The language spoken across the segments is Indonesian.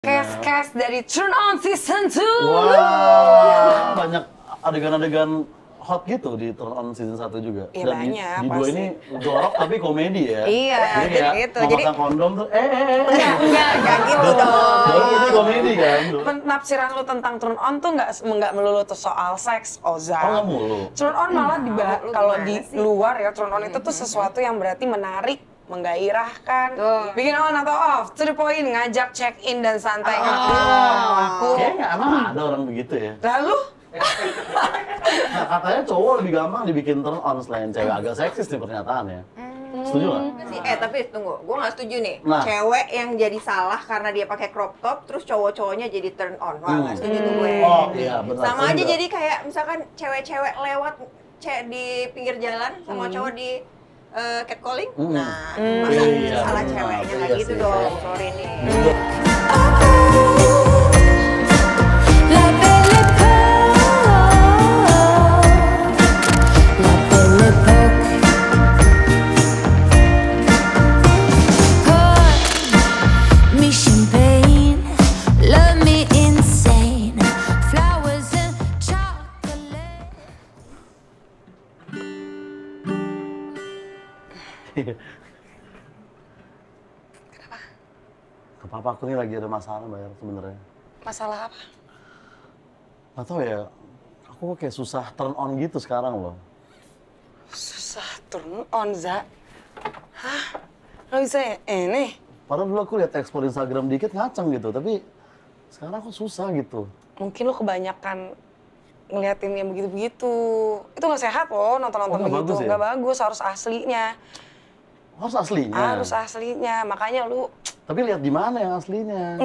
Cast dari Turn On Season 2. Wah, banyak adegan-adegan hot gitu di Turn On Season 1 juga. Iya, Dan banyak, di dua pasti. ini jorok tapi komedi ya. Iya, jadi kayak gitu. mau Jadi- pasang kondom tuh Enggak gitu dong. Jorok itu komedi kan. Penafsiran lu tentang Turn On tuh nggak melulu tuh soal seks, Oza. Oh, nggak mulu. Turn On malah kalau di sih? luar ya, Turn On itu tuh sesuatu yang berarti menarik, menggairahkan, Tuh. bikin on atau off, to the point, ngajak check in dan santai ngaku. Kayaknya emang ada orang begitu ya. Lalu Nah, katanya cowok lebih gampang dibikin turn on selain cewek. Agak seksis nih pernyataannya. Setuju nggak? Tapi tunggu, gue nggak setuju nih. Nah. Cewek yang jadi salah karena dia pakai crop top, terus cowok-cowoknya jadi turn on. Wah, nggak setuju tuh gue. Oh iya benar. Sama Setuju aja nggak? jadi kayak misalkan cewek-cewek lewat di pinggir jalan sama cowok di catcalling. Nah, masa Iya, salah benar. ceweknya nggak Iya gitu sih. dong. Sorry nih. La belle époque, pour me champagne, love me insane, flowers and chocolate. Kenapa aku nih lagi ada masalah Bayar sebenarnya. masalah apa? Gak tau ya, aku kok kayak susah turn on gitu sekarang loh. Susah turn on, Za. Hah? Nggak bisa ya? Nih. Padahal dulu aku lihat explore Instagram dikit ngaceng gitu, tapi sekarang aku susah gitu. Mungkin lo kebanyakan ngeliatin yang begitu-begitu. Itu nggak sehat loh, nonton-nonton Oh, nggak begitu. bagus ya? Nggak bagus, harus aslinya. Harus aslinya. Harus aslinya, makanya lu... Tapi lihat di mana yang aslinya.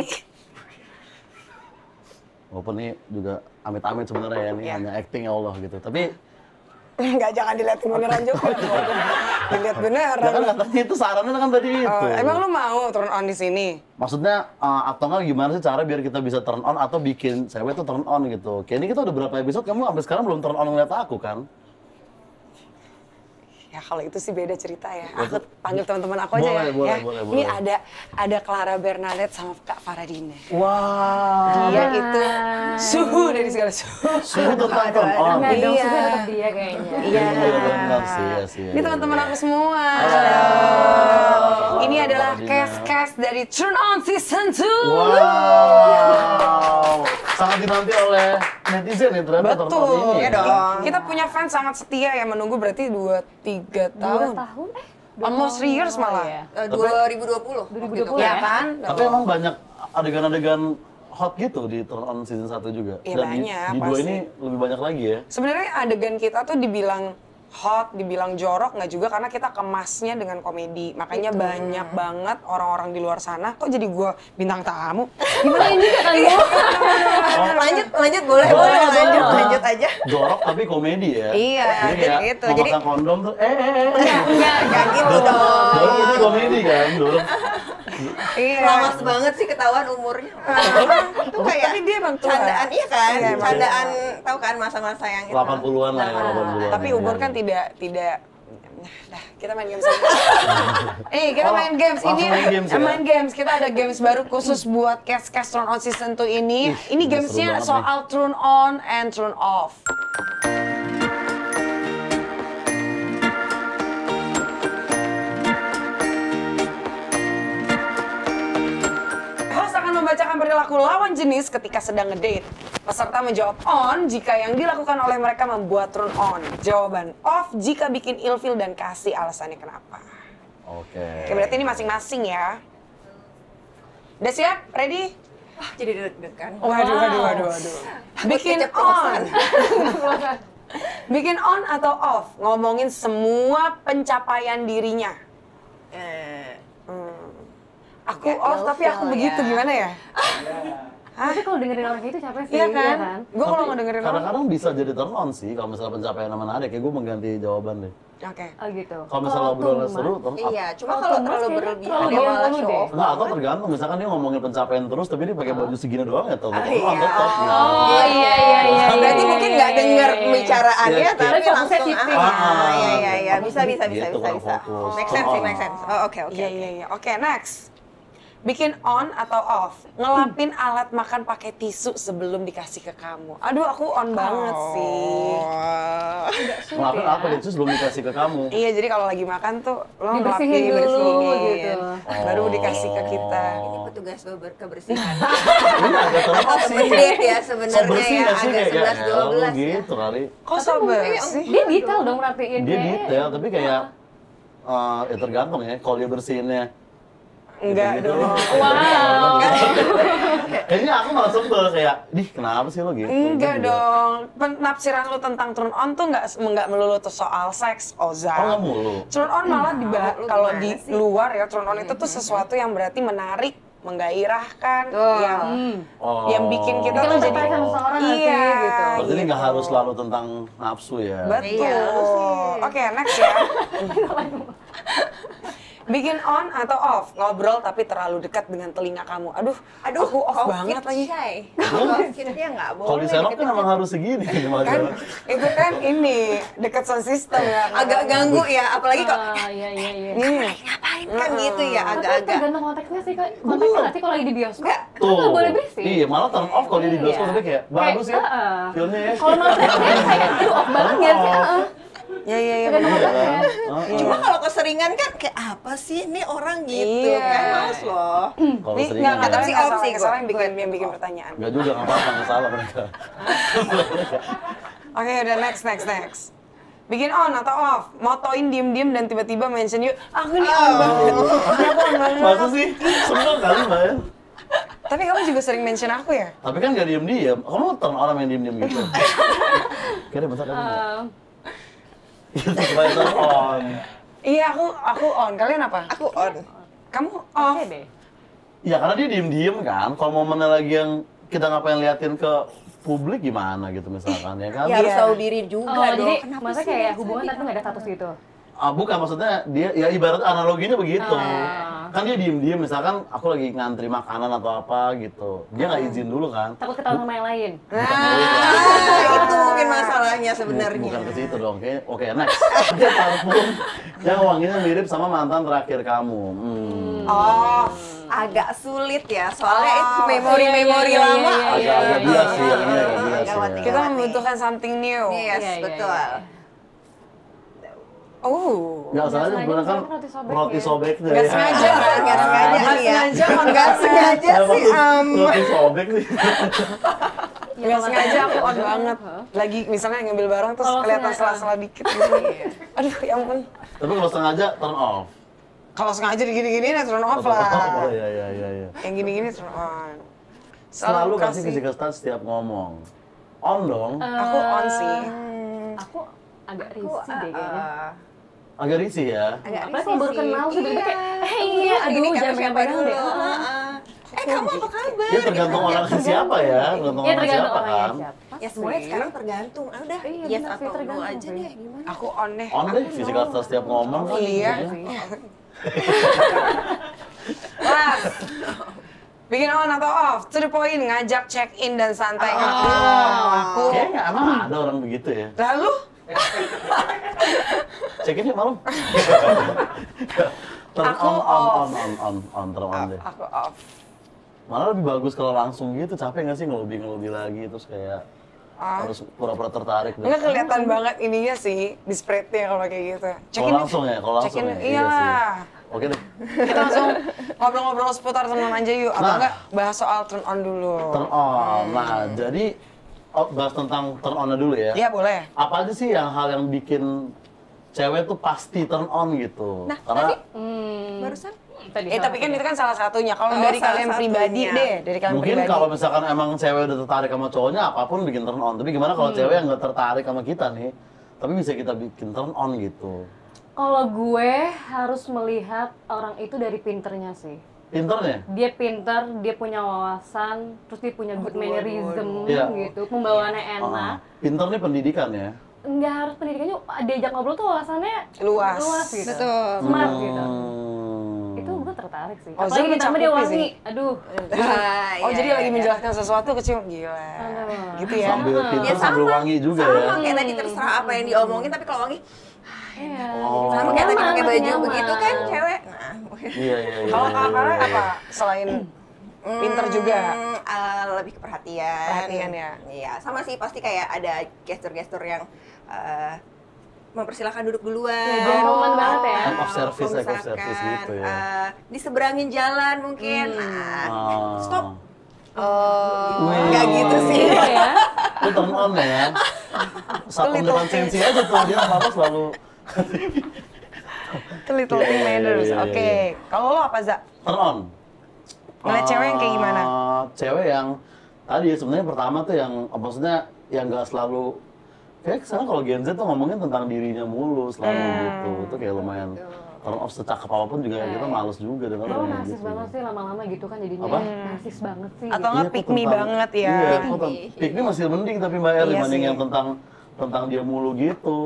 Walaupun ini juga amit-amit sebenarnya ya, ini Iya. hanya acting ya Allah gitu. Tapi Nggak, jangan diliatin beneran juga. Dilihat beneran. ya kan katanya itu sarannya kan tadi itu. Oh, emang lu mau turn on di sini? Maksudnya atau nggak gimana sih cara biar kita bisa turn on atau bikin cewek tuh turn on gitu. Kayak ini kita udah berapa episode kamu sampai sekarang belum turn on ngeliat aku kan? Ya kalau itu sih beda cerita ya. Aku panggil teman-teman aku aja ya. Boleh, Ya. boleh, Ini boleh. ada Clara Bernadette sama Kak Faradina. Wah. Dia itu suhu dari segala suhu. Suhu tentang turn on. Enggak dong, Iya. sudah tetap dia kayaknya. Iya. Benar sih, ya sih. Ini teman-teman aku semua. Halo. Ini adalah Faradina. cast dari Turn On Season 2. Wow. Sangat dinanti oleh netizen ya ternyata turn on Betul. ini. Iya dong. Kita punya fans sangat setia yang menunggu berarti 2-3 2 tahun. tahun? Almost 3 years malah. ya. 2020. 2020 Ya ya? kan? Tapi emang banyak adegan-adegan hot gitu di Turn On Season 1 juga. Iya, Dan banyak, di dua pasti. ini lebih banyak lagi ya. Sebenarnya adegan kita tuh dibilang hot, dibilang jorok nggak juga karena kita kemasnya dengan komedi. Makanya banyak banget orang-orang di luar sana. Kok jadi gua bintang tamu? Gimana ini juga kali ya? Lanjut boleh lanjut aja. Jorok tapi komedi ya. Iya, Jadi kayak gitu. mau Jadi- pasang kondom tuh Nggak gitu dong. Jorok itu komedi kan, jorok. Iya. Lawas banget sih ketahuan umurnya. Itu kayak Tapi dia emang tua. candaan, iya kan? Iya, emang. Candaan, tahu kan masa-masa yang itu. 80-an lah ya, 80-an. Tapi umur kan tidak Nah, kita main games aja. Kita main games ini. Langsung main games ya? Main games. Kita ada games baru khusus buat cast Turn On Season 2 ini. Ini seru gamesnya banget soal turn on and turn off. Host akan membacakan perilaku lawan jenis ketika sedang ngedate. Peserta menjawab on jika yang dilakukan oleh mereka membuat turn on. Jawaban off jika bikin ilfil dan kasih alasannya kenapa. Oke. Oke, berarti ini masing-masing ya. Udah siap? Ready? Wah, jadi deg-degan. Waduh. Bikin on. Bikin on atau off? Ngomongin semua pencapaian dirinya. Aku Agak off tapi aku ilfil begitu, ya. gimana ya? Tapi kalau dengerin orang itu capek sih. Iya kan? Gue kalau Tapi ngedengerin orang. kadang-kadang bisa jadi turn on sih kalau misalnya pencapaian sama Nade, kayak gue mengganti jawaban deh. Oke. Oh gitu. Kalau misalnya obrolan seru, turn on. Iya, cuma kalau terlalu berlebihan dia malah show off. Enggak, atau tergantung. Misalkan dia ngomongin pencapaian terus, tapi dia pakai baju segini doang ya, turn on Iya. tetap gitu. Oh iya. Berarti mungkin nggak dengar pembicaraannya, Iya, tapi iya. langsung Shifting. iya, bisa. Gitu, kurang fokus. Make sense sih, make sense. Oh, oke. Iya. Oke, next. Bikin on atau off? Ngelapin alat makan pakai tisu sebelum dikasih ke kamu. Aduh, aku on banget sih. Ngelakuin apa itu sebelum dikasih ke kamu? Iya, jadi kalau lagi makan tuh lo Dibersihin ngelapin, dulu, bersihin. gitu. Baru dikasih ke kita. Ini petugas kebersihan. Ini agak Atau terlalu sih. pemerintah ya So sebenarnya bersih ya, nggak sih agak kayak 11-12 ya. gitu kali. Kok so bersih? Dia detail dong rapiin Dia kayak. detail tapi kayak ya tergantung ya kalau dia bersihinnya. Enggak Gitu-gitu. dong. Wow. Kayaknya aku malah sebel kayak, "Dih, kenapa sih lo gitu?" Enggak Gitu. dong. Penafsiran lu tentang turn on tuh nggak melulu tuh soal seks, Oza. Oh, nggak mulu. Turn on malah Lu kalau gimana di sih? luar ya, turn on itu tuh sesuatu yang berarti menarik, menggairahkan, Tuh. yang Oh. yang bikin kita Bikin tuh lo jadi tertarik sama seseorang nggak sih, iya, gitu. Berarti ini nggak harus selalu tentang nafsu ya. Betul. Iya, lu sih. Oke, next ya. Bikin on atau off? Ngobrol tapi terlalu dekat dengan telinga kamu. Aduh, aku off COVID banget lagi. shy. COVID-nya nggak boleh. Kalau di Senok kan deket-deket. emang harus segini Kan majalah. itu kan ini dekat sound system ya. Agak ganggu ya, apalagi kok Iya. Ini. ngapain kan gitu ya, Tapi agak-agak. tergantung konteksnya sih, Kak. Konteksnya nggak sih kalau lagi di bioskop? Nggak. Kan nggak boleh berisik. Iya, malah turn off kalau dia di bioskop Iya. tapi kayak bagus ya. Filmnya ya. Kalau menurut saya kayak aduh off banget sih. Heeh. Ya. Tergantung bener. konteksnya. Heeh. Cuma kalau keseringan kan kayak apa sih ini orang gitu Iya. kan, males loh. Kalau Ini sering nggak Tetap ada sih yang off salah, sih yang gua. salah yang bikin pertanyaan. Enggak juga, nggak apa-apa, nggak salah mereka. Oke, udah next. Bikin on atau off? Motoin diem-diem dan tiba-tiba mention you. Aku nih on banget. Aku on banget. Masa sih? Seneng kali Mbak ya? Tapi kamu juga sering mention aku ya? Tapi kan nggak diem-diem. Kamu turn orang yang diem-diem gitu. Kayaknya bentar kamu. Gitu, supaya turn on. Iya, aku on. Kalian apa? Aku on. Kamu off? Oke deh. Ya karena dia diem-diem kan. Kalau momennya lagi yang kita ngapain liatin ke publik gimana gitu misalkan ya kan? Ya harus Iya. tahu diri juga Oh, dong. jadi Kenapa masa sih kayak biasa hubungan di- tapi nggak ada status gitu? Bukan, maksudnya dia ya ibarat analoginya begitu. Ah. Kan dia diem-diem misalkan aku lagi ngantri makanan atau apa gitu. Dia nggak izin dulu kan. Takut ketahuan sama yang lain. Itu mungkin masalahnya sebenarnya. Bukan ke situ dong. Oke, next. Dia parfum yang wanginya mirip sama mantan terakhir kamu. Off. Agak sulit ya, soalnya itu memori-memori iya, lama. Agak-agak bias sih, yang ini agak bias Gawat ya. nih, Kita gawat nih. membutuhkan something new. Yes, Iya, betul. Oh. Nggak sengaja sengaja menggunakan roti sobek roti ya. sobek tuh Nggak ya. sengaja kan? Nggak sengaja Nggak nih ya. sengaja, Nggak sengaja Kenapa sih, tuh roti sobek sih? Nggak sengaja aku on banget. Lagi misalnya ngambil barang terus Kalau kelihatan sengaja- sela-sela dikit gitu. Aduh, ya ampun. Tapi kalau sengaja turn off. Kalau sengaja digini-gini ya turn off Oh lah. iya. Yang gini-gini turn on. Selalu kasih physical touch setiap ngomong. On dong. Aku on sih. Aku agak risih deh kayaknya. Agak risih ya. Agak Apalagi kalau baru risih sih. kenal tiba-tiba kayak, Iya, aduh ini jangan siapa pegang-pegang dulu. deh. Kamu apa kabar? Ya tergantung Gitu. orangnya siapa ya. Tergantung Ya orang tergantung siapa orangnya kan. siapa. Ya semuanya sih. sekarang tergantung. Ah, udah, Iya, yes benar sih, atau no tergantung aja sih. deh. Gimana? Aku on deh. On deh, physical touch setiap ngomong kan. Iya. intinya. Last. Bikin on atau off? To the point, ngajak check in dan santai. Aku. Kayaknya emang ada orang begitu ya. Lalu? Cekin yuk malam. Turn Aku on, turn on deh. Aku off. Malah lebih bagus kalau langsung gitu, capek nggak sih ngelobi lagi terus kayak harus pura-pura tertarik. Enggak kelihatan banget ininya sih, di spreadnya kalau kayak gitu. Kalau langsung ya, kalau langsung Check-in, ya. iya sih. lah. Oke deh, Kita langsung ngobrol-ngobrol seputar teman aja yuk. Atau Nah. enggak bahas soal turn on dulu. turn on. Nah, jadi bahas tentang turn on dulu ya. Iya boleh. Apa aja sih hal yang bikin cewek tuh pasti turn on gitu? Nah, Karena Barusan? Tadi Tapi kan itu kan salah satunya. Kalau Oh, dari salah kalian satunya. pribadi deh, dari kalian mungkin pribadi. kalau misalkan emang cewek udah tertarik sama cowoknya, apapun bikin turn on. Tapi gimana kalau cewek yang nggak tertarik sama kita nih, tapi bisa kita bikin turn on gitu? kalau gue harus melihat orang itu dari pinternya sih. Pinternya? Dia pinter, dia punya wawasan, terus dia punya good mannerism Iya. gitu, pembawaannya enak. Pinter nih pendidikan ya? Nggak harus pendidikannya, diajak ngobrol tuh wawasannya Luas. gitu. Betul. Smart gitu. Hmm. Itu gue tertarik sih. Oh, Apalagi Zul ditambah dia mencakupi wangi. sih. Aduh. Oh jadi lagi menjelaskan sesuatu kecium gila. Aduh. Gitu ya. Sambil pinter Ya, sambil sama. wangi juga Sama ya? kayak tadi terserah apa yang diomongin, tapi kalau wangi Iya. Oh. sama kayak tadi Nyaman, pakai baju nyaman. begitu kan cewek. Nah, Iya. Kalau Kak Farah apa? Selain pinter juga? Lebih ke perhatian. Perhatian ya? Iya, sama sih pasti kayak ada gestur-gestur yang mempersilahkan duduk duluan. Ya, gentleman banget ya. Act of service, Atau act of service misalkan, gitu ya. diseberangin jalan mungkin. Stop. Nggak gitu sih. Iya ya. Itu turn on ya. Satpam depan sensi aja tuh, dia apa selalu. Itu little thing matters. Iya. Oke. Kalau lo apa, Za? Turn on. Ngeliat cewek yang kayak gimana? Cewek yang tadi sebenarnya pertama tuh yang maksudnya yang nggak selalu kayak sekarang kalau Gen Z tuh ngomongin tentang dirinya mulu selalu gitu. Itu kayak lumayan turn off, secakep apapun juga kita males juga dengar Lo kayak narsis gitu. banget sih lama-lama gitu kan jadinya. Apa? Narsis banget sih. Atau gitu. nggak Iya, pick kok me tentang- banget ya? Iya, kok pick me masih mending tapi Mbak El Iya dibanding sih. yang tentang dia mulu gitu.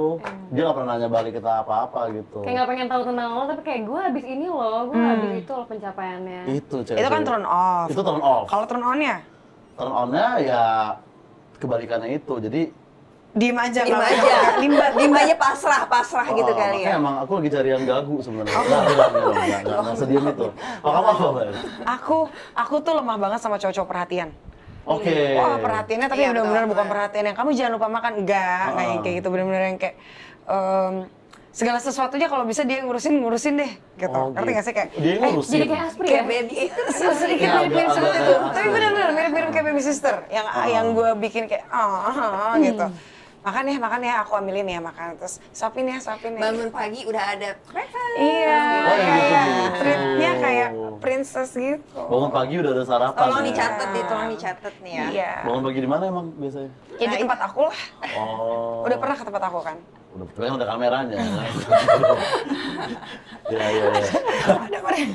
Dia nggak pernah nanya balik kita apa-apa gitu. Kayak nggak pengen tahu tentang lo, tapi kayak gue abis ini loh, gue abis itu loh pencapaiannya. Itu cewek. Itu kan turn off. Itu turn off. Kalau turn on-nya? Turn on-nya ya kebalikannya itu. Jadi Diem aja. Diem kalau- aja. Limbat. Diem aja pasrah gitu kali makanya ya. emang aku lagi cari yang gagu sebenarnya. Oh. Nggak sediem itu. Oh, kamu apa, Mbak? Aku tuh lemah banget sama cowok-cowok perhatian. Oke. Wah, perhatiannya tapi Iya, benar-benar betul. bukan perhatian yang kamu jangan lupa makan. Enggak yang kayak gitu. Benar-benar yang kayak segala sesuatunya kalau bisa dia ngurusin deh gitu. Oh, Ngerti nggak sih kayak Dia ngurusin. Jadi kayak Aspri ya? Kayak baby. sedikit Iya, mirip-mirip agak- seperti agak itu. kayak Tapi benar-benar mirip-mirip kayak baby sister yang gue bikin kayak gitu. Makan ya, aku ambilin ya makan. Terus suapin ya. Bangun pagi udah ada breakfast. Iya, Oh, iya, kayak gitu. treatnya kayak princess gitu. Bangun pagi udah ada sarapan. Tolong ya? dicatat nih ya. Iya. Bangun pagi di mana emang biasanya? Ya di tempat aku lah. Oh. Udah pernah ke tempat aku kan? Udah, tapi kan ada kameranya. Iya. Ada pernah.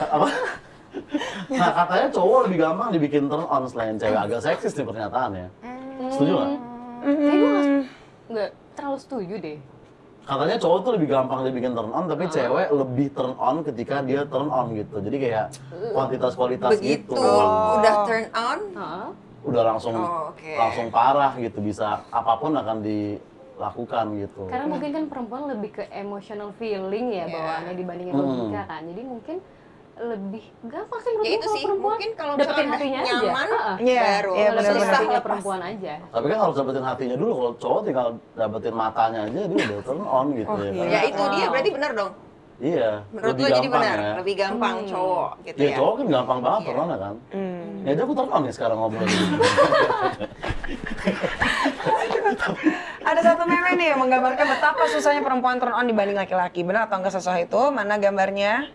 Apa? Nah, katanya cowok lebih gampang dibikin turn on selain cewek. Agak seksis nih pernyataannya. Setuju nggak? Kayak gue nggak terlalu setuju deh. Katanya cowok tuh lebih gampang dibikin turn on, tapi cewek lebih turn on ketika dia turn on gitu. Jadi kayak kualitas Begitu gitu. udah turn on, Heeh. Udah langsung Oh, oke. langsung parah gitu, bisa apapun akan dilakukan gitu. Karena mungkin kan perempuan lebih ke emotional feeling ya bawaannya dibandingin logika kan. Jadi mungkin lebih gampang sih menurut ya gue itu kalau sih perempuan mungkin kalau dapetin misalkan hatinya udah aja. nyaman, Heeh. Iya, baru iya, Dapetin benar-benar. hatinya perempuan aja. Tapi kan harus dapetin hatinya dulu. Kalau cowok tinggal dapetin matanya aja dia udah turn on gitu ya. Kan? Ya itu dia berarti bener dong. Iya. Menurut lebih lo jadi gampang benar, ya. lebih gampang cowok gitu Ya ya. cowok kan gampang banget turn on kan. Ya aja aku turn on nih sekarang ngobrol. Ada satu meme nih yang menggambarkan betapa susahnya perempuan turn on dibanding laki-laki. Benar atau enggak susah itu? Mana gambarnya?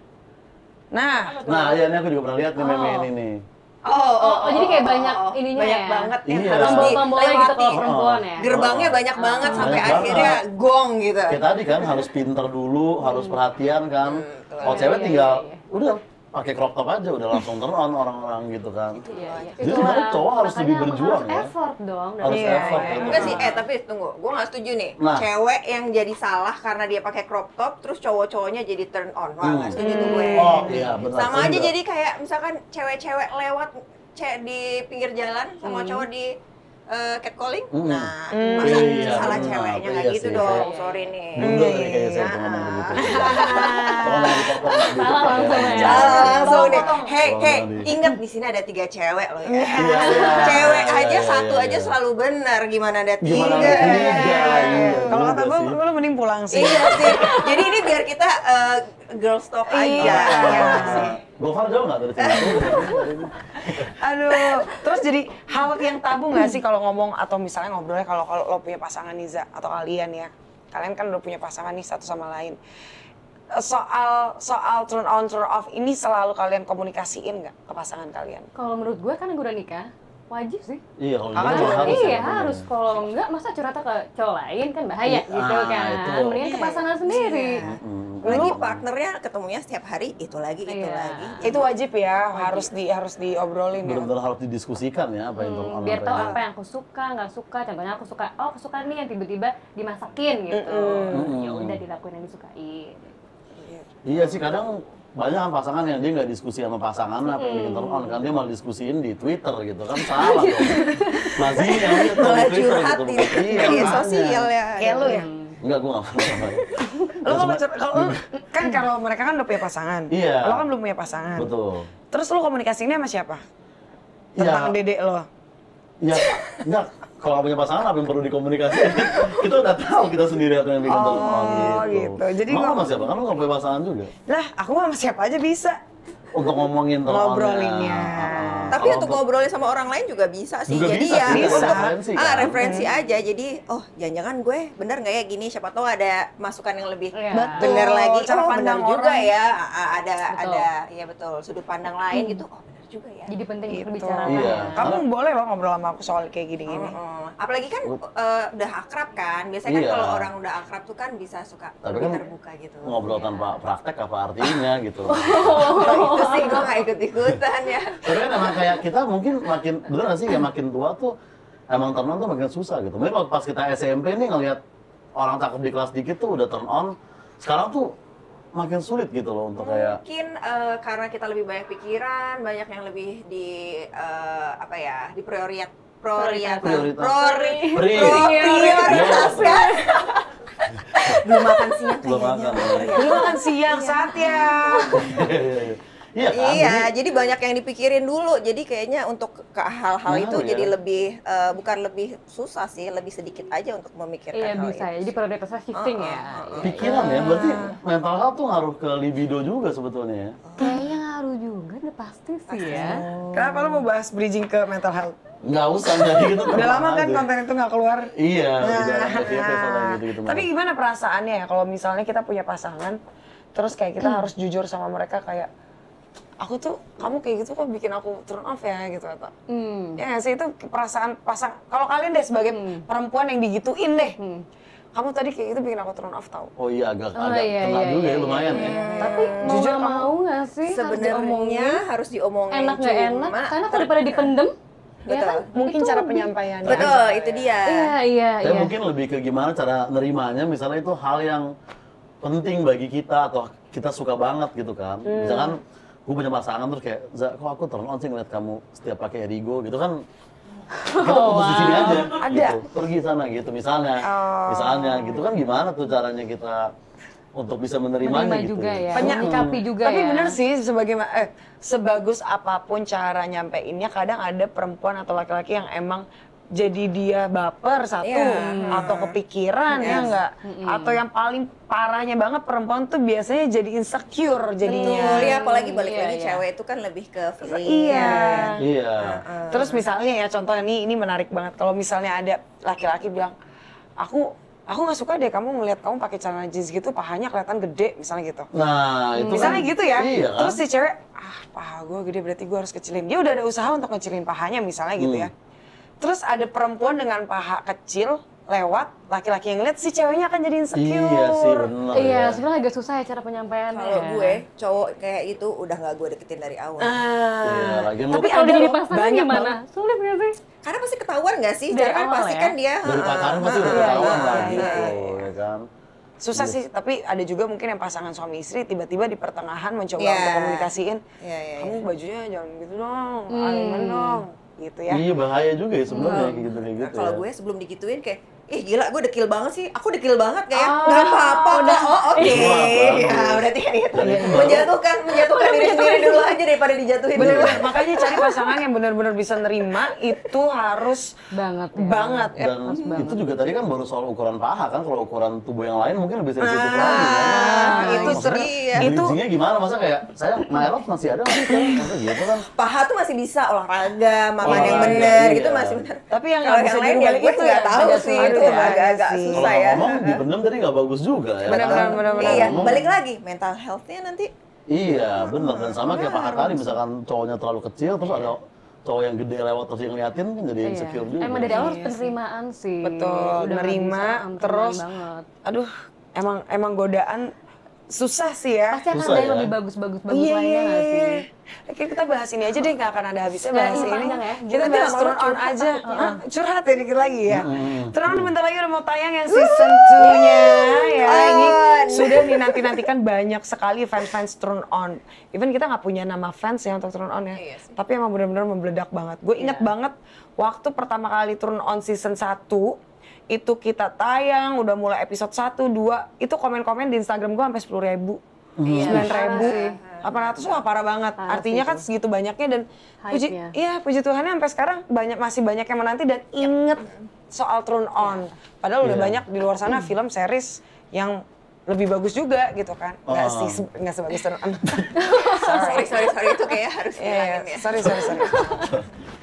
Nah, Nah, ya ini aku juga pernah lihat nih meme ini nih. Oh, jadi kayak banyak ininya banyak ya. banget yang Iya. harus Tombol-tombolnya gitu dilewati. kalau perempuan ya. Gerbangnya banyak banget sampai Banyak akhirnya banget. gong gitu. Kayak tadi kan harus pinter dulu, harus perhatian kan. Oh Iya, cewek iya, tinggal iya. udah pakai crop top aja udah langsung turn on orang-orang gitu kan. Iya. Jadi sebenarnya cowok harus Makanya lebih emang berjuang harus ya. effort dong. Harus Iya, effort iya. ya. Enggak sih, tapi tunggu, gue nggak setuju nih. Nah. Cewek yang jadi salah karena dia pakai crop top, terus cowok-cowoknya jadi turn on. Wah, nggak setuju tuh gue. Oh iya benar. Sama Saya aja juga. jadi kayak misalkan cewek-cewek lewat di pinggir jalan sama cowok di catcalling. Nah, masa Iya, salah benar. ceweknya nggak Iya gitu sih, dong. saya- Sorry nih. Mundur nih kayaknya saya tuh ngomong begitu. Salah langsung ya. Salah langsung deh. Potong. Hey, Potong. ingat di sini ada 3 cewek loh ya. Iya. Cewek Iya, aja iya, satu iya, aja iya. selalu benar. Gimana ada 3? Gimana ada tiga? Iya, kalau kata juga gue, sih. lu mending pulang sih. Iya sih. Jadi ini biar kita girls talk aja. Iya. Gofar jauh nggak dari sini? Aduh, terus jadi hal yang tabu nggak sih kalau ngomong atau misalnya ngobrolnya kalau lo punya pasangan Niza atau kalian ya, kalian kan udah punya pasangan nih satu sama lain. Soal turn on turn off ini selalu kalian komunikasiin nggak ke pasangan kalian? Kalau menurut gue kan gue udah nikah, wajib sih. Iya kalau Kakak gitu juga harus. Iya ya, harus, bener. kalau enggak masa curhatnya ke cowok lain kan bahaya Iya, gitu kan. itu. Mendingan ke pasangan sendiri. Lagi partnernya ketemunya setiap hari itu lagi itu Iya. lagi. Itu wajib ya, harus diobrolin ya. Benar-benar harus didiskusikan ya apa yang turn on. Biar apa tahu yang apa yang aku suka, nggak suka. Contohnya aku suka, aku suka nih yang tiba-tiba dimasakin gitu. Ya udah dilakuin yang disukain. Iya sih kadang banyak kan pasangan yang dia nggak diskusi sama pasangan apa yang bikin turn on kan dia malah diskusiin di Twitter gitu kan salah dong. Lazimnya lihat Malah di Twitter curhat gitu. di Iya, media makanya. sosial ya. Kayak lu ya? Enggak, gue nggak pernah. Lo kalau mereka kan udah punya pasangan. Iya. Lo kan belum punya pasangan. Betul. Terus lo komunikasinya sama siapa? Iya. Tentang dedek lo. Ya, enggak. Kalau nggak punya pasangan apa yang perlu dikomunikasikan? Kita udah tahu kita sendiri apa yang bikin turn on gitu. Jadi Emang sama siapa? Kan lo nggak punya pasangan juga. Lah, aku sama siapa aja bisa. Untuk ngomongin turn on-nya. Ngobrolinnya. Tapi untuk ngobrolin sama orang lain juga bisa sih. Juga Jadi bisa ya sih, bisa. referensi kan. referensi aja. Jadi jangan-jangan gue bener nggak ya gini? Siapa tahu ada masukan yang lebih Iya. bener lagi. Cara Oh, pandang bener juga orang. ya. Betul. Ada ya betul sudut pandang lain gitu. Oh bener juga ya. Jadi penting Gitu. untuk berbicara. Iya. Kamu boleh loh ngobrol sama aku soal kayak gini-gini. Apalagi kan udah akrab kan. Biasanya kan Iya. kalau orang udah akrab tuh kan bisa suka Tapi lebih kan terbuka gitu. ngobrol tanpa praktek apa artinya gitu. Itu sih gue nggak ikut-ikutan ya. Tapi kan emang kayak kita mungkin makin, bener nggak sih, ya makin tua tuh emang turn on tuh makin susah gitu. Mungkin waktu pas kita SMP nih ngelihat orang cakep di kelas dikit tuh udah turn on, sekarang tuh makin sulit gitu loh untuk kayak Mungkin karena kita lebih banyak pikiran, banyak yang lebih di apa ya, di prioritaskan. Belum makan siang belum kayaknya. makan. Dulu makan siang saatnya. Iya kan? Iya, jadi banyak yang dipikirin dulu. Jadi kayaknya untuk ke hal-hal itu Ngaruh ya. jadi lebih bukan lebih susah sih, lebih sedikit aja untuk memikirkan Iya hal bisa itu. ya. Jadi prioritasnya shifting ya. Pikiran ya, berarti mental health tuh ngaruh ke libido juga sebetulnya ya. Kayaknya ngaruh juga, udah pasti sih ya. Kenapa lo mau bahas bridging ke mental health? Nggak usah, jadi kita Udah lama kan aja. konten itu nggak keluar. Iya, udah gitu gitu. Tapi gimana perasaannya ya kalau misalnya kita punya pasangan, terus kayak kita harus jujur sama mereka kayak, aku tuh kamu kayak gitu kok bikin aku turn off ya gitu atau? Ya nggak sih, itu perasaan pasang. Kalau kalian deh sebagai perempuan yang digituin deh, kamu tadi kayak gitu bikin aku turn off tau? Oh iya, agak iya, kena iya, juga iya, ya, lumayan ya. Tapi mau Jujur nggak mau nggak sih? Sebenarnya harus diomongin. enak nggak enak? cuma Karena kalau daripada dipendem, ya kan? Mungkin Itu cara lebih- penyampaiannya. Betul, itu dia. Iya. Tapi mungkin lebih ke gimana cara nerimanya, misalnya itu hal yang penting bagi kita atau kita suka banget gitu kan. Misalkan gue punya pasangan terus kayak, Za, kok aku turn on sih ngeliat kamu setiap pakai Erigo gitu kan. Kita fokus di sini aja, Ada. gitu. Pergi sana gitu misalnya. Misalnya gitu kan gimana tuh caranya kita untuk bisa menerimanya Menerima gitu. juga ya. Penyak- Menyikapi juga Tapi ya. bener sih, sebagus apapun cara nyampeinnya, kadang ada perempuan atau laki-laki yang emang jadi dia baper satu, Iya. atau kepikiran ya enggak, atau yang paling parahnya banget perempuan tuh biasanya jadi insecure jadinya. Betul, ya apalagi balik Iya, lagi iya. cewek itu kan lebih ke feeling. Iya. Iya. Terus misalnya ya contohnya ini menarik banget kalau misalnya ada laki-laki bilang, aku nggak suka deh kamu ngeliat kamu pakai celana jeans gitu, pahanya kelihatan gede misalnya gitu. Nah, itu Misalnya kan, gitu ya, Iya kan? terus si cewek, paha gue gede berarti gue harus kecilin. Dia udah ada usaha untuk ngecilin pahanya misalnya gitu ya. Terus ada perempuan dengan paha kecil lewat, laki-laki yang ngeliat, si ceweknya akan jadi insecure. Iya sih, benar. Iya, ya. sebenarnya agak susah ya cara penyampaiannya. Kalau gue cowok kayak itu udah nggak gue deketin dari awal. Iya, lagian lu Tapi kalau ada jadi loh, pasangan banyak gimana? banget. Sulit nggak sih? Karena pasti ketahuan nggak sih? Dari Jadi kan awal pasti ya? kan dia dari pacaran pasti udah Iya, ketahuan iya, lah iya, gitu, ya kan. Susah sih, tapi ada juga mungkin yang pasangan suami istri tiba-tiba di pertengahan mencoba Iya. untuk komunikasiin, Iya, iya, kamu bajunya jangan gitu dong, gimana dong, gitu ya. Iya, bahaya juga ya sebenarnya kayak gitu gitu. Kalau ya. gue sebelum digituin kayak, ih gila gue dekil banget sih, aku dekil banget kayak, nggak apa-apa kok, oh oke. Ya berarti kan itu, menjatuhkan diri sendiri dulu aja daripada dijatuhin dulu. Bener, makanya cari pasangan yang benar-benar bisa nerima itu harus Banget ya. banget. Dan itu juga tadi kan baru soal ukuran paha kan, kalau ukuran tubuh yang lain mungkin lebih sensitif lagi kan. itu Maksudnya, iya. bridging-nya gimana? Masa kayak, saya my love masih ada nggak sih? Masa gitu kan? Paha tuh masih bisa olahraga, makan yang Olahraga, bener iya. gitu masih bener. Tapi yang Kalau nggak bisa yang lain dirubah ya gue itu nggak ya, tahu ada sih, sesuatu itu ya, agak-agak sih. susah Kalau ya. ngomong dipendam tadi nggak bagus juga ya. Benar, kan? benar, benar. Iya, Ngomong- balik lagi mental health-nya nanti. Iya, benar. Dan sama kayak paha tadi, misalkan cowoknya terlalu kecil, terus ada cowok yang gede lewat terus yang ngeliatin kan jadi insecure juga. Emang dari awal harus penerimaan sih. Betul, Udah nggak nerima, bisa terus, banget. aduh, emang godaan susah sih ya. Pasti akan Susah ada yang ya. lebih bagus-bagus lainnya nggak sih? Oke, kita bahas ini aja deh, nggak akan ada habisnya Nggak, bahas ini ini. panjang ya. Kita Nanti bahas lama-lama turn on curhat. aja. Curhat ya dikit lagi ya. Turn on bentar lagi udah mau tayang yang Uh. season 2-nya ya. Ini sudah dinanti-nantikan banyak sekali fans-fans turn on. Even kita nggak punya nama fans ya untuk turn on ya. Iya sih. Tapi emang benar-benar membeledak banget. Gue inget banget waktu pertama kali turn on season 1, itu kita tayang, udah mulai episode 1, 2, itu komen-komen di Instagram gue sampai 10.000, 9.000, 800, wah parah banget. Parah Artinya sih kan segitu banyaknya dan Hype-nya. puji Tuhannya sampai sekarang masih banyak yang menanti dan inget soal Turn On. Padahal udah Iya. banyak di luar sana film series yang lebih bagus juga gitu kan. Nggak sih, nggak sebagus Turn On. Sorry itu kayak harus Iya, bilangin ya. sorry.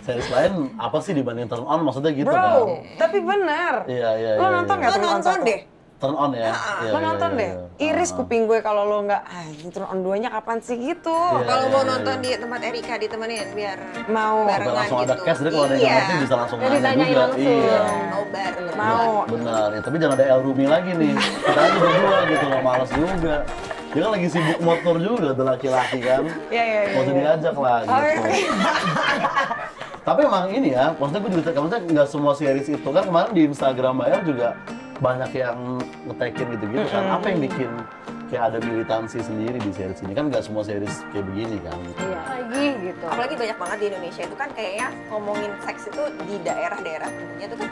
Series lain apa sih dibanding Turn On, maksudnya gitu Bro, kan? tapi bener. Iya. Lo nonton nggak Lo Turn On nonton 1? deh. Turn On ya? Lo nonton deh. Iris kuping gue kalau lo nggak, ini Turn On 2-nya kapan sih gitu. Iya. Kalau mau nonton di tempat Erika ditemenin biar Mau. Sampai barengan langsung gitu. ada cash, jadi kalau ada yang Iya. ngerti bisa langsung Jadi nanya ditanyain juga. langsung. Iya. Nobar. Mau. Benar, ya, tapi jangan ada El Rumi lagi nih. Kita aja berdua gitu loh, males juga. Dia kan lagi sibuk motor juga, tuh laki-laki kan. Iya. Mau usah diajak lah Oh, gitu. iya. Tapi emang ini ya, maksudnya gue juga, maksudnya nggak semua series itu kan kemarin di Instagram Bayar juga banyak yang nge-tag-in gitu-gitu kan. Apa yang bikin kayak ada militansi sendiri di series ini? Kan nggak semua series kayak begini kan. Iya lagi gitu. Apalagi banyak banget di Indonesia itu kan kayaknya ngomongin seks itu di daerah-daerah tentunya itu kan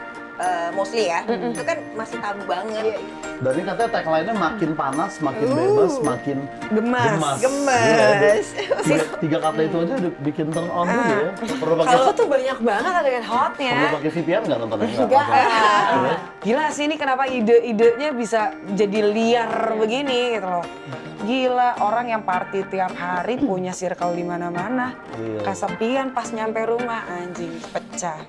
mostly ya, itu kan masih tabu banget. Dan ini katanya tagline-nya makin panas, makin bebas, makin Gemas. Gemes. Tiga kata itu aja udah bikin turn on juga ya. Perlu pakai Kalau tuh banyak banget adegan hotnya. perlu pakai VPN nggak nontonnya? Enggak. Oke. Gila sih ini kenapa ide-idenya bisa jadi liar begini gitu loh. Gila, orang yang party tiap hari punya circle di mana-mana. Iya. Kesepian pas nyampe rumah, anjing pecah.